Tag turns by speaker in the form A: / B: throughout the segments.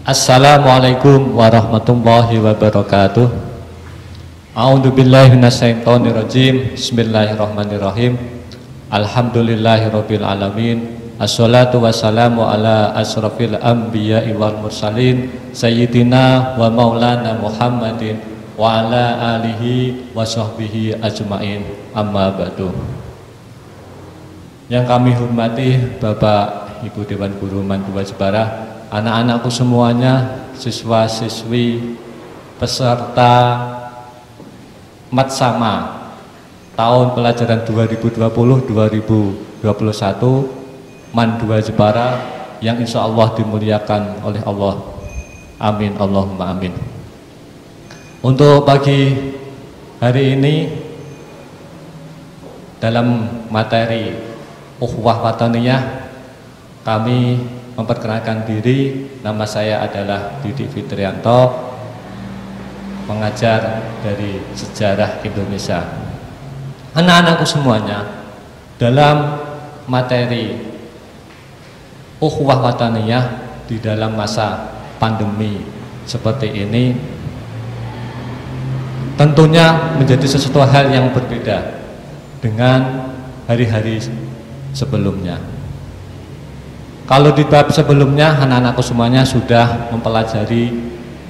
A: Assalamualaikum warahmatullahi wabarakatuh. A'udzu billahi minasyaitonir rajim. Bismillahirrahmanirrahim. Alhamdulillahirabbil alamin. Assalatu wassalamu ala asrofil anbiya'i wal mursalin sayyidina wa maulana Muhammadin wa ala alihi wa sahbihi ajmain. Amma ba'du. Yang kami hormati Bapak Ibu Dewan Guru Mantua Jepara, anak-anakku semuanya, siswa-siswi, peserta Matsama tahun pelajaran 2020-2021 Mandua Jepara yang insya Allah dimuliakan oleh Allah. Amin, Allahumma amin. Untuk pagi hari ini dalam materi Ukhuwah Wataniyah kami memperkenalkan diri. Nama saya adalah Didi Fitrianto, pengajar dari sejarah Indonesia. Anak-anakku semuanya, dalam materi Ukhuwah Wataniyah di dalam masa pandemi seperti ini tentunya menjadi sesuatu hal yang berbeda dengan hari-hari sebelumnya. Kalau di bab sebelumnya anak-anakku semuanya sudah mempelajari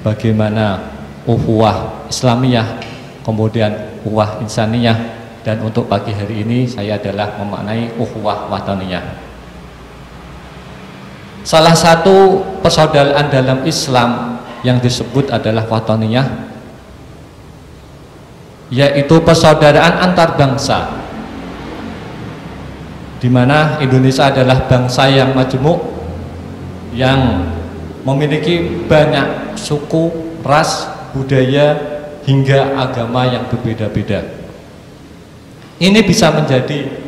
A: bagaimana ukhuwah Islamiyah, kemudian ukhuwah insaniyah, dan untuk pagi hari ini saya adalah memaknai ukhuwah wataniyah. Salah satu persaudaraan dalam Islam yang disebut adalah wataniyah, yaitu persaudaraan antar bangsa, di mana Indonesia adalah bangsa yang majemuk, yang memiliki banyak suku, ras, budaya, hingga agama yang berbeda-beda. Ini bisa menjadi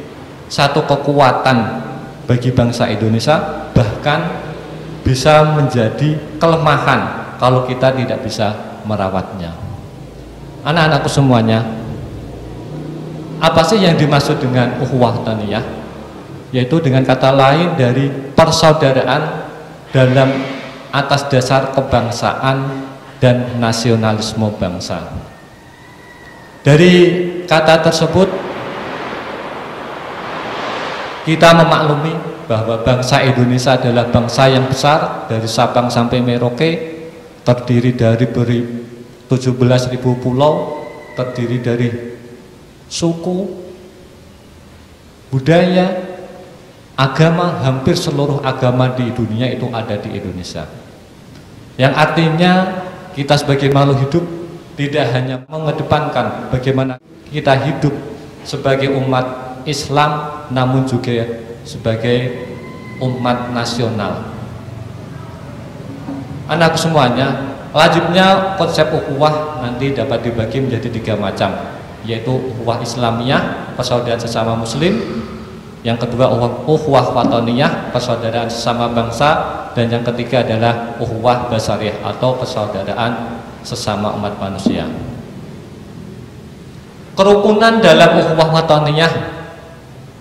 A: satu kekuatan bagi bangsa Indonesia, bahkan bisa menjadi kelemahan kalau kita tidak bisa merawatnya. Anak-anakku semuanya, apa sih yang dimaksud dengan ukhuwah wataniyah? Yaitu dengan kata lain dari persaudaraan dalam atas dasar kebangsaan dan nasionalisme bangsa. Dari kata tersebut kita memaklumi bahwa bangsa Indonesia adalah bangsa yang besar, dari Sabang sampai Merauke, terdiri dari 17.000 pulau, terdiri dari suku, budaya, agama. Hampir seluruh agama di dunia itu ada di Indonesia. Yang artinya kita sebagai makhluk hidup tidak hanya mengedepankan bagaimana kita hidup sebagai umat Islam, namun juga sebagai umat nasional. Anak semuanya, wajibnya konsep ukhuwah nanti dapat dibagi menjadi 3 macam, yaitu ukhuwah Islamiyah, persaudaraan sesama muslim. Yang kedua ukhuwah wataniyah, persaudaraan sesama bangsa, dan yang ketiga adalah ukhuwah basariyah atau persaudaraan sesama umat manusia. Kerukunan dalam ukhuwah wataniyah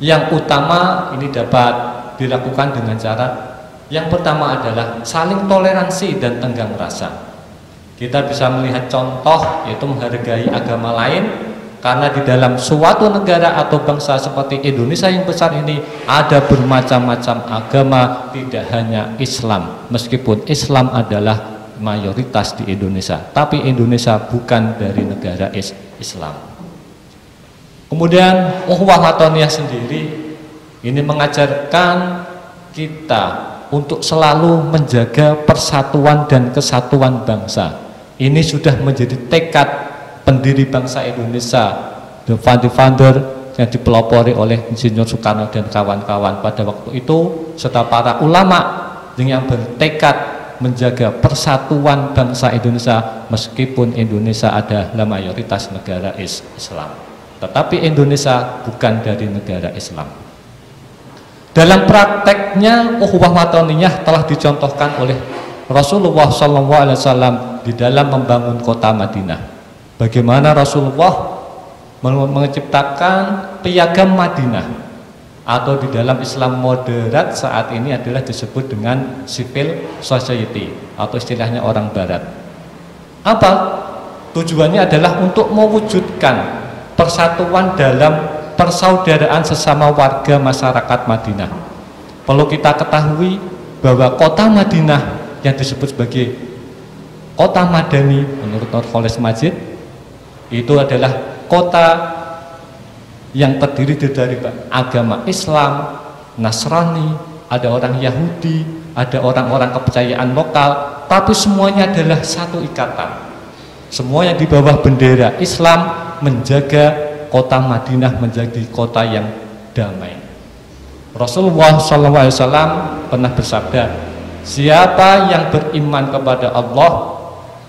A: yang utama ini dapat dilakukan dengan cara yang pertama adalah saling toleransi dan tenggang rasa. Kita bisa melihat contoh, yaitu menghargai agama lain. Karena di dalam suatu negara atau bangsa seperti Indonesia yang besar ini ada bermacam-macam agama, tidak hanya Islam. Meskipun Islam adalah mayoritas di Indonesia, tapi Indonesia bukan dari negara Islam. Kemudian ukhuwah wataniyah sendiri ini mengajarkan kita untuk selalu menjaga persatuan dan kesatuan bangsa. Ini sudah menjadi tekad pendiri bangsa Indonesia, the founder yang dipelopori oleh Insinyur Soekarno dan kawan-kawan pada waktu itu, serta para ulama yang bertekad menjaga persatuan bangsa Indonesia. Meskipun Indonesia adalah mayoritas negara Islam, tetapi Indonesia bukan dari negara Islam. Dalam prakteknya ukhuwah wataniyah telah dicontohkan oleh Rasulullah SAW di dalam membangun kota Madinah. Bagaimana Rasulullah menciptakan piagam Madinah, atau di dalam Islam moderat saat ini adalah disebut dengan civil society. atau istilahnya orang barat. Apa? Tujuannya adalah untuk mewujudkan persatuan dalam persaudaraan sesama warga masyarakat Madinah. Perlu kita ketahui bahwa kota Madinah yang disebut sebagai kota Madani menurut Nurholis Majid itu adalah kota yang terdiri dari agama Islam, Nasrani, ada orang Yahudi, ada orang-orang kepercayaan lokal, tapi semuanya adalah satu ikatan. Semuanya di bawah bendera Islam, menjaga kota Madinah menjadi kota yang damai. Rasulullah SAW pernah bersabda, siapa yang beriman kepada Allah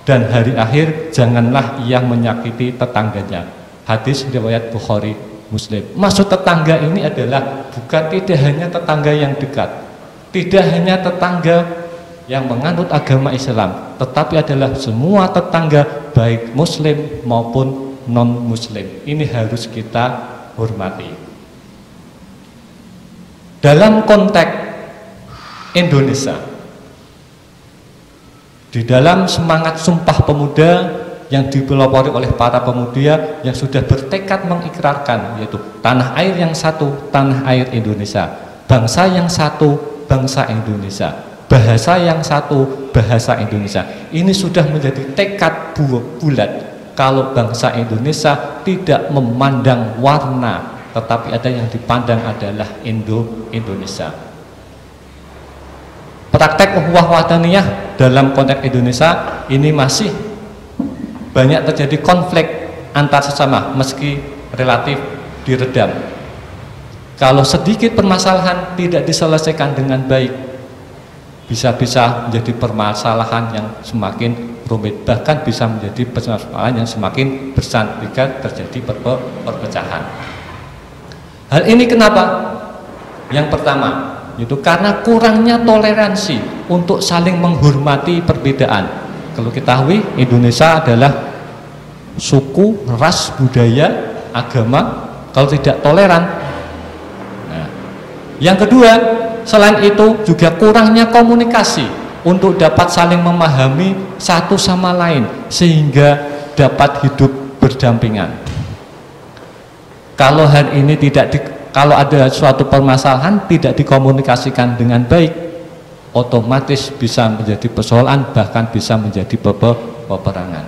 A: dan hari akhir, janganlah ia menyakiti tetangganya. Hadis riwayat Bukhari Muslim. Maksud tetangga ini adalah bukan tidak hanya tetangga yang dekat, tidak hanya tetangga yang menganut agama Islam, tetapi adalah semua tetangga baik Muslim maupun non-Muslim. Ini harus kita hormati. Dalam konteks Indonesia, di dalam semangat Sumpah Pemuda yang dipelopori oleh para pemuda yang sudah bertekad mengikrarkan, yaitu tanah air yang satu, tanah air Indonesia, bangsa yang satu, bangsa Indonesia, bahasa yang satu, bahasa Indonesia. Ini sudah menjadi tekad bulat kalau bangsa Indonesia tidak memandang warna, tetapi ada yang dipandang adalah Indonesia. Praktek ukhuwah wataniyah dalam konteks Indonesia ini masih banyak terjadi konflik antar sesama meski relatif diredam. Kalau sedikit permasalahan tidak diselesaikan dengan baik, bisa-bisa menjadi permasalahan yang semakin rumit, bahkan bisa menjadi permasalahan yang semakin besar jika terjadi perpecahan. Hal ini kenapa? Yang pertama, yaitu karena kurangnya toleransi untuk saling menghormati perbedaan. Kalau kita ketahui, Indonesia adalah suku, ras, budaya, agama. Kalau tidak toleran. Nah, yang kedua, selain itu juga kurangnya komunikasi untuk dapat saling memahami satu sama lain sehingga dapat hidup berdampingan. Kalau hal ini kalau ada suatu permasalahan tidak dikomunikasikan dengan baik, otomatis bisa menjadi persoalan, bahkan bisa menjadi peperangan.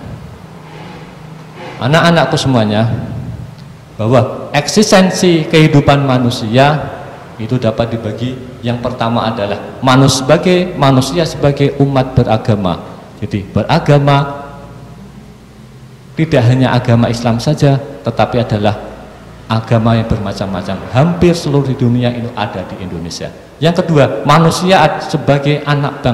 A: Anak-anakku semuanya, bahwa eksistensi kehidupan manusia itu dapat dibagi. Yang pertama adalah manusia sebagai umat beragama. Jadi beragama tidak hanya agama Islam saja, tetapi adalah agama yang bermacam-macam. Hampir seluruh dunia itu ada di Indonesia. Yang kedua, manusia sebagai anak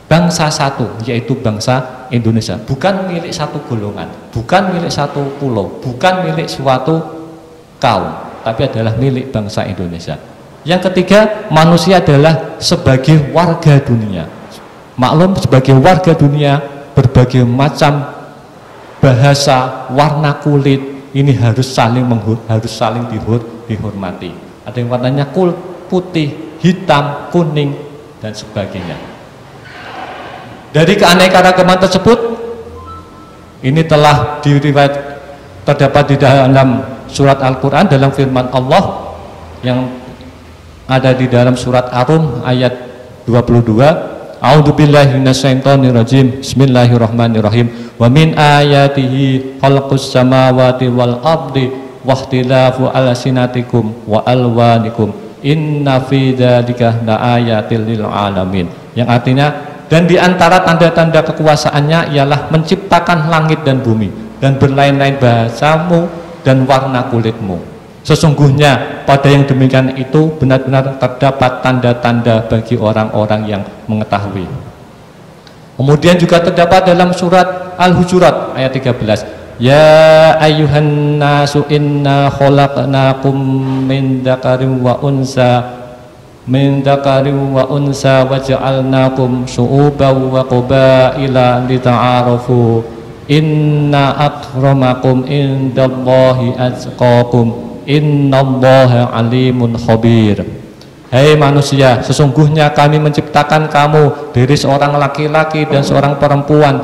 A: bangsa satu, yaitu bangsa Indonesia, bukan milik satu golongan, bukan milik satu pulau, bukan milik suatu kaum, tapi adalah milik bangsa Indonesia. Yang ketiga, manusia adalah sebagai warga dunia. Maklum, sebagai warga dunia, berbagai macam bahasa, warna kulit, ini harus saling dihormati. Ada yang warnanya putih, hitam, kuning, dan sebagainya. Dari keanekaragaman tersebut, ini telah terdapat di dalam surat Al-Quran, dalam firman Allah yang ada di dalam surat Ar-Rum ayat 22. A'udzubillahi minasyaitonirrajim. Bismillahirrahmanirrahim. Wa min ayatihi khalqus samawati wal ardi wahtilafu alsinatikum wa alwanikum inna fi dzalika laayatil lil alamin. Yang artinya, dan di antara tanda-tanda kekuasaannya ialah menciptakan langit dan bumi dan berlain-lain bahasamu dan warna kulitmu. Sesungguhnya pada yang demikian itu benar-benar terdapat tanda-tanda bagi orang-orang yang mengetahui. Kemudian juga terdapat dalam surat Al-Hujurat ayat 13. Ya ayyuhan nasu inna khalaqnakum min dzakarin wa unsa wa ja'alnakum syu'uban wa qabaila lita'arafu inna akramakum indallahi atqakum innallaha alimun khabir. Hei manusia, sesungguhnya kami menciptakan kamu dari seorang laki-laki dan seorang perempuan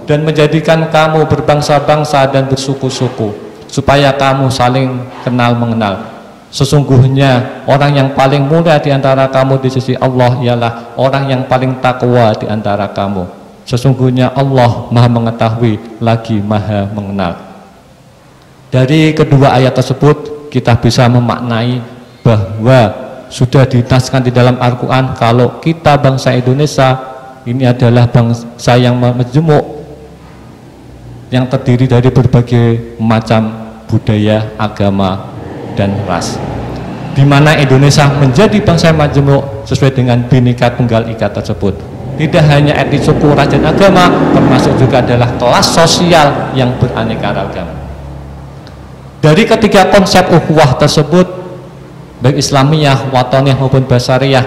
A: dan menjadikan kamu berbangsa-bangsa dan bersuku-suku supaya kamu saling kenal mengenal. Sesungguhnya orang yang paling mulia di antara kamu di sisi Allah ialah orang yang paling takwa di antara kamu. Sesungguhnya Allah Maha mengetahui lagi Maha mengenal. Dari kedua ayat tersebut kita bisa memaknai bahwa sudah ditaskan di dalam Al-Quran kalau kita bangsa Indonesia ini adalah bangsa yang majemuk, yang terdiri dari berbagai macam budaya, agama, dan ras, di mana Indonesia menjadi bangsa yang majemuk sesuai dengan Bhinneka Tunggal Ika tersebut. Tidak hanya etnis, suku, ras, dan agama, termasuk juga adalah kelas sosial yang beraneka ragam. Dari ketiga konsep ukhuwah tersebut, baik Islamiyah, Watoniyah maupun Basariyah,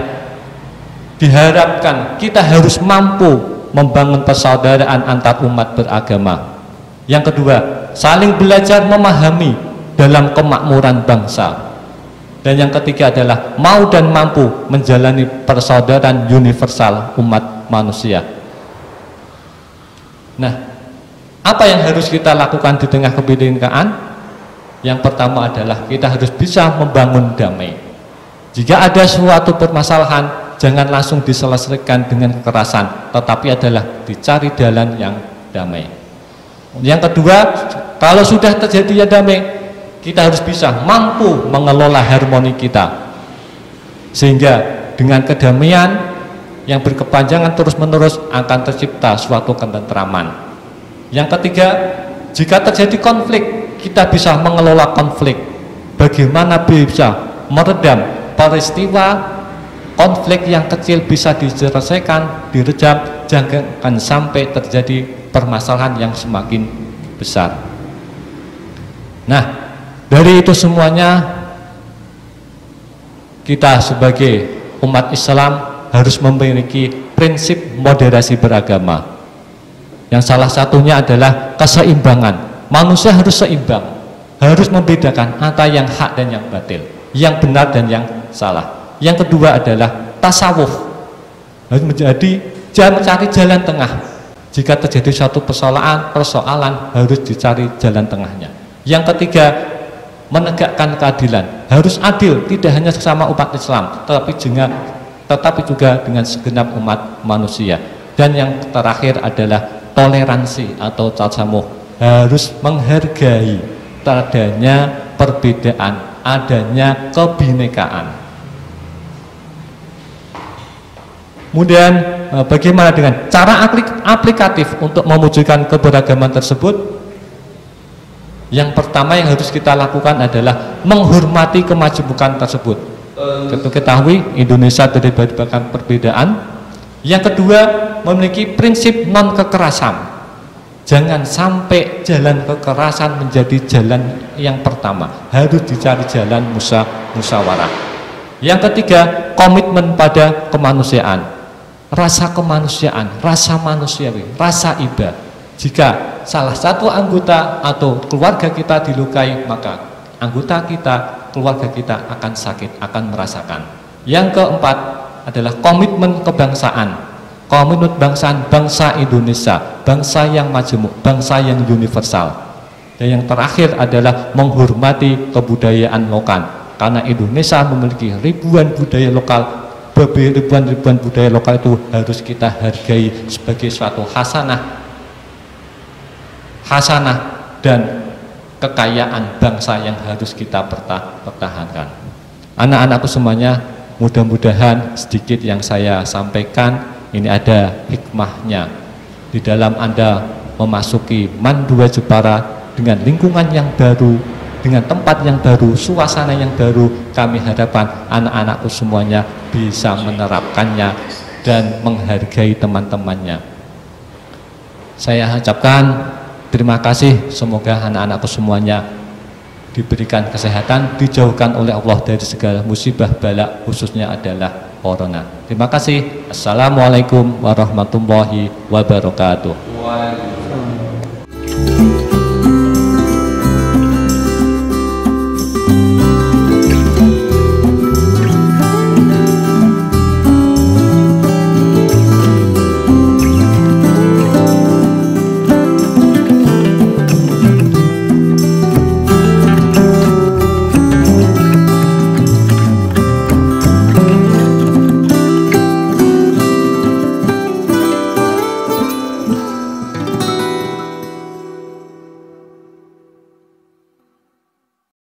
A: diharapkan kita harus mampu membangun persaudaraan antar umat beragama. Yang kedua, saling belajar memahami dalam kemakmuran bangsa. Dan yang ketiga adalah mau dan mampu menjalani persaudaraan universal umat manusia. Nah, apa yang harus kita lakukan di tengah kebinekaan? Yang pertama adalah kita harus bisa membangun damai. Jika ada suatu permasalahan, jangan langsung diselesaikan dengan kekerasan, tetapi adalah dicari jalan yang damai. Yang kedua, kalau sudah terjadi damai, kita harus bisa mampu mengelola harmoni kita, sehingga dengan kedamaian yang berkepanjangan terus-menerus akan tercipta suatu ketentraman. Yang ketiga, jika terjadi konflik, kita bisa mengelola konflik. Bagaimana bisa meredam peristiwa konflik yang kecil bisa diselesaikan, direjam, jangan sampai terjadi permasalahan yang semakin besar. Nah, dari itu semuanya kita sebagai umat Islam harus memiliki prinsip moderasi beragama. Yang salah satunya adalah keseimbangan. Manusia harus seimbang, harus membedakan antara yang hak dan yang batil, yang benar dan yang salah. Yang kedua adalah tasawuf, harus mencari jalan tengah. Jika terjadi suatu persoalan harus dicari jalan tengahnya. Yang ketiga, menegakkan keadilan, harus adil, tidak hanya sesama umat Islam, tetapi juga dengan segenap umat manusia. Dan yang terakhir adalah toleransi atau tasamuh, harus menghargai adanya perbedaan, adanya kebinekaan. Kemudian bagaimana dengan cara aplikatif untuk mewujudkan keberagaman tersebut? Yang pertama yang harus kita lakukan adalah menghormati kemajemukan tersebut. Kita ketahui Indonesia terdapat perbedaan. Yang kedua, memiliki prinsip non kekerasan. Jangan sampai jalan kekerasan menjadi jalan yang pertama, harus dicari jalan musyawarah. Yang ketiga, komitmen pada kemanusiaan, rasa kemanusiaan, rasa manusiawi, rasa iba. Jika salah satu anggota atau keluarga kita dilukai, maka anggota kita, keluarga kita akan sakit, akan merasakan. Yang keempat adalah komitmen kebangsaan. Komitmen bangsa Indonesia, bangsa yang majemuk, bangsa yang universal. Dan yang terakhir adalah menghormati kebudayaan lokal, karena Indonesia memiliki ribuan budaya lokal. Ribuan budaya lokal itu harus kita hargai sebagai suatu hasanah dan kekayaan bangsa yang harus kita pertahankan. Anak-anakku semuanya, mudah-mudahan sedikit yang saya sampaikan ini ada hikmahnya di dalam Anda memasuki MAN 2 Jepara dengan lingkungan yang baru, dengan tempat yang baru, suasana yang baru. Kami harapkan anak-anakku semuanya bisa menerapkannya dan menghargai teman-temannya. Saya ucapkan terima kasih, semoga anak-anakku semuanya diberikan kesehatan, dijauhkan oleh Allah dari segala musibah bala, khususnya adalah corona. Terima kasih. Assalamualaikum warahmatullahi wabarakatuh.